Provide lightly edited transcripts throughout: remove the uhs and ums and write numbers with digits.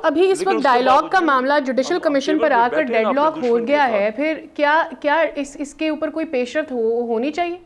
अभी इस वक्त डायलॉग का मामला जुडिशल कमीशन पर आकर डेडलॉक हो गया है, फिर क्या इसके ऊपर कोई पेशरफ होनी चाहिए?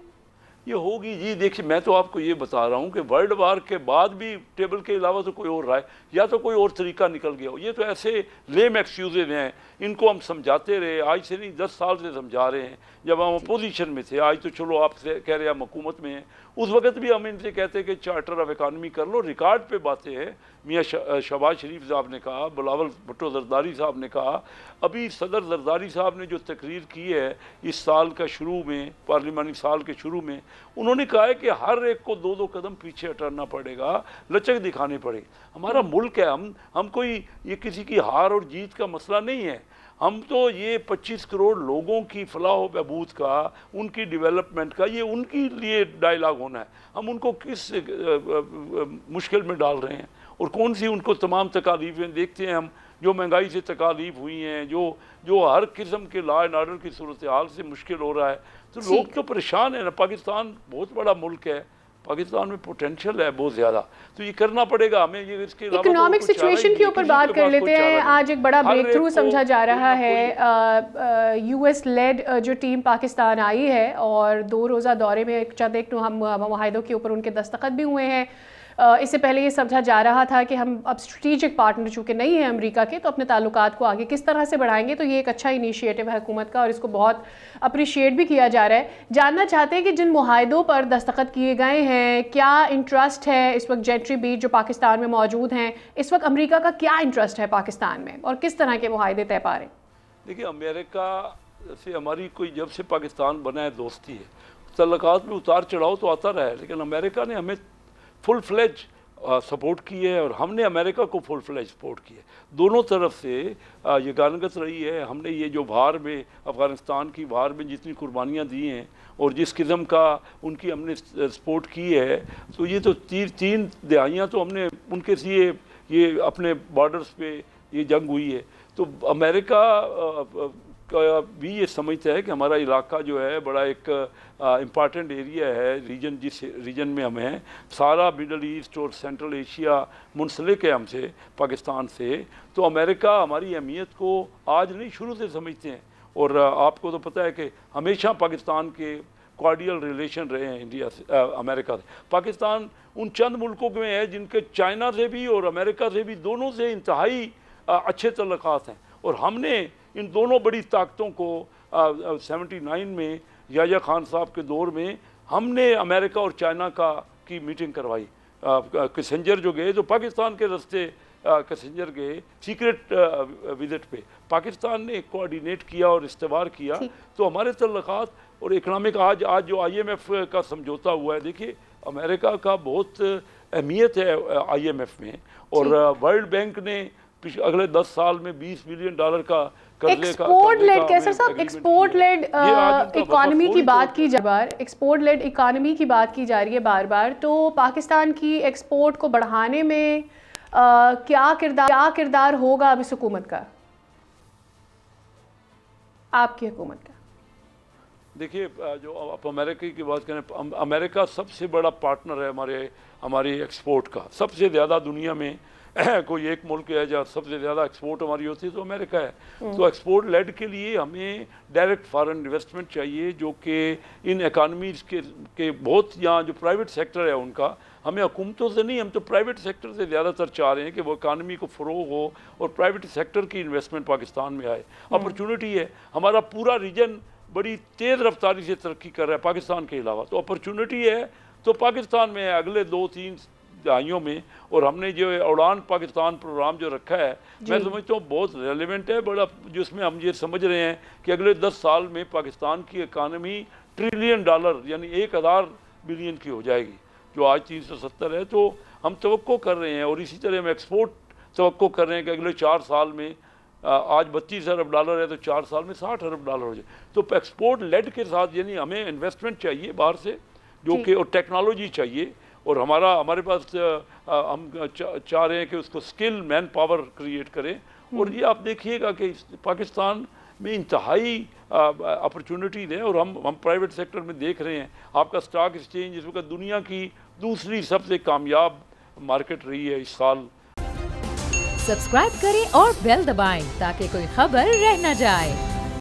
ये होगी जी। देखिए, मैं तो आपको ये बता रहा हूँ कि वर्ल्ड वार के बाद भी टेबल के अलावा तो कोई और राय या तो कोई और तरीका निकल गया हो। ये तो ऐसे लेम एक्सक्यूजेज हैं, इनको हम समझाते रहे, आज से नहीं 10 साल से समझा रहे हैं। जब हम अपोजिशन में थे, आज तो चलो आप कह रहे हैं हम हुकूमत में हैं, उस वक्त भी हम इनसे कहते हैं कि चार्टर ऑफ इकानमी कर लो। रिकॉर्ड पे बातें हैं। मियाँ शहबाज शरीफ साहब ने कहा, बिलावल भुट्टो जरदारी साहब ने कहा, अभी सदर जरदारी साहब ने जो तकरीर की है इस साल का शुरू में, पार्लिमानी साल के शुरू में, उन्होंने कहा है कि हर एक को 2-2 कदम पीछे हटना पड़ेगा, लचक दिखानी पड़ेगी। हमारा मुल्क है, हम कोई ये किसी की हार और जीत का मसला नहीं है। हम तो ये 25 करोड़ लोगों की फलाह व बहबूद का, उनकी डेवलपमेंट का, ये उनके लिए डायलॉग होना है। हम उनको किस मुश्किल में डाल रहे हैं और कौन सी उनको तमाम तकालीफें देखते हैं हम, जो महंगाई से तकालीफ हुई हैं, जो हर किस्म के लॉ एंड ऑर्डर की सूरत हाल से मुश्किल हो रहा है, तो लोग तो परेशान है ना। पाकिस्तान बहुत बड़ा मुल्क है, पाकिस्तान में पोटेंशियल है बहुत ज़्यादा, तो ये करना पड़ेगा हमें। ये इसके अलावा इकोनॉमिक सिचुएशन के ऊपर बात कर लेते हैं। आज एक बड़ा ब्रेक थ्रू समझा जा रहा है। यूएस लेड जो टीम पाकिस्तान आई है और 2 रोज़ा दौरे में चंद एक हम मुआहदों के ऊपर उनके दस्तखत भी हुए हैं। इससे पहले ये समझा जा रहा था कि हम अब स्ट्रेटेजिक पार्टनर चूँकि नहीं है अमेरिका के, तो अपने ताल्लुकात को आगे किस तरह से बढ़ाएंगे। तो ये एक अच्छा इनिशिएटिव है हुकूमत का और इसको बहुत अप्रिशिएट भी किया जा रहा है। जानना चाहते हैं कि जिन मुआहदों पर दस्तखत किए गए हैं, क्या इंटरेस्ट है इस वक्त जेंट्री बीट जो पाकिस्तान में मौजूद हैं, इस वक्त अमेरिका का क्या इंटरेस्ट है पाकिस्तान में और किस तरह के मुआहदे तय पा रहे हैं? देखिए, अमेरिका से हमारी कोई जब से पाकिस्तान बना है दोस्ती है। तल्लुकात में उतार चढ़ाव तो आता रहा है, लेकिन अमेरिका ने हमें फुल फ्लेज सपोर्ट की है और हमने अमेरिका को फुल फ्लेज सपोर्ट की है। दोनों तरफ से ये गानगत रही है। हमने ये जो भार में, अफ़गानिस्तान की भार में जितनी कुर्बानियाँ दी हैं और जिस किस्म का उनकी हमने सपोर्ट की है, तो ये तो 3 दहाइयाँ तो हमने उनके लिए ये अपने बॉर्डर्स पे ये जंग हुई है। तो अमेरिका का भी ये समझता है कि हमारा इलाका जो है बड़ा एक इम्पॉर्टेंट एरिया है, रीजन, जिस रीजन में हम हैं, सारा मिडल ईस्ट और सेंट्रल एशिया मुंसलिक है हमसे, पाकिस्तान से। तो अमेरिका हमारी अहमियत को आज नहीं शुरू से समझते हैं। और आपको तो पता है कि हमेशा पाकिस्तान के कॉर्डियल रिलेशन रहे हैं इंडिया से, अमेरिका से। पाकिस्तान उन चंद मुल्कों में है जिनके चाइना से भी और अमेरिका से भी, दोनों से इंतहाई अच्छे तल्लुकात हैं। और हमने इन दोनों बड़ी ताकतों को 79 में याह्या खान साहब के दौर में हमने अमेरिका और चाइना की मीटिंग करवाई। किसेंजर जो गए, तो पाकिस्तान के रास्ते किसेंजर गए सीक्रेट विजिट पे, पाकिस्तान ने कोऑर्डिनेट किया और इस्तेमाल किया। तो हमारे तल्लुकात और इकनॉमिक आज जो IMF का समझौता हुआ है, देखिए अमेरिका का बहुत अहमियत है IMF में। और वर्ल्ड बैंक ने अगले 10 साल में $20 बिलियन का एक्सपोर्ट लेड, कैसे साहब एक्सपोर्ट लेड इकोनॉमी की बात की जा बार एक्सपोर्ट लेड इकोनॉमी की बात की जा रही है बार बार, तो पाकिस्तान की एक्सपोर्ट को बढ़ाने में क्या किरदार होगा अब इस हुकूमत का, आपकी हुकूमत का? देखिए, जो आप अमेरिका की बात करें, अमेरिका सबसे बड़ा पार्टनर है हमारे एक्सपोर्ट का। सबसे ज़्यादा दुनिया में कोई एक मुल्क है जहाँ सबसे ज़्यादा एक्सपोर्ट हमारी होती है तो अमेरिका है। तो एक्सपोर्ट लेड के लिए हमें डायरेक्ट फॉरेन इन्वेस्टमेंट चाहिए, जो कि इन इकानमीज़ के बहुत, यहाँ जो प्राइवेट सेक्टर है उनका, हमें हुकूमतों से नहीं, हम तो प्राइवेट सेक्टर से ज़्यादातर चाह रहे हैं कि वो इकानमी को फ़रोग़ हो और प्राइवेट सेक्टर की इन्वेस्टमेंट पाकिस्तान में आए। अपॉर्चुनिटी है, हमारा पूरा रीजन बड़ी तेज़ रफ्तारी से तरक्की कर रहा है पाकिस्तान के अलावा, तो अपॉर्चुनिटी है तो पाकिस्तान में है अगले 2-3 दहाइयों में। और हमने जो उड़ान पाकिस्तान प्रोग्राम जो रखा है, मैं समझता हूँ बहुत रेलिवेंट है, बड़ा, जिसमें हम ये समझ रहे हैं कि अगले 10 साल में पाकिस्तान की इकानमी $1 ट्रिलियन यानी 1000 बिलियन की हो जाएगी, जो आज 370 है। तो हम तवक्को कर रहे हैं और इसी तरह हम एक्सपोर्ट तवक्को कर रहे हैं कि अगले 4 साल में, आज $32 अरब है तो 4 साल में $60 अरब हो जाए। तो एक्सपोर्ट लेड के साथ, यानी हमें इन्वेस्टमेंट चाहिए बाहर से, जो कि, और टेक्नोलॉजी चाहिए। और हमारे पास हम चाह रहे हैं कि उसको स्किल मैन पावर क्रिएट करें। और ये आप देखिएगा कि पाकिस्तान में इंतहाई अपॉर्चुनिटीज़ हैं और हम प्राइवेट सेक्टर में देख रहे हैं। आपका स्टॉक एक्सचेंज इस वक्त दुनिया की दूसरी सबसे कामयाब मार्केट रही है इस साल। सब्सक्राइब करें और बेल दबाएं ताकि कोई खबर रह न जाए।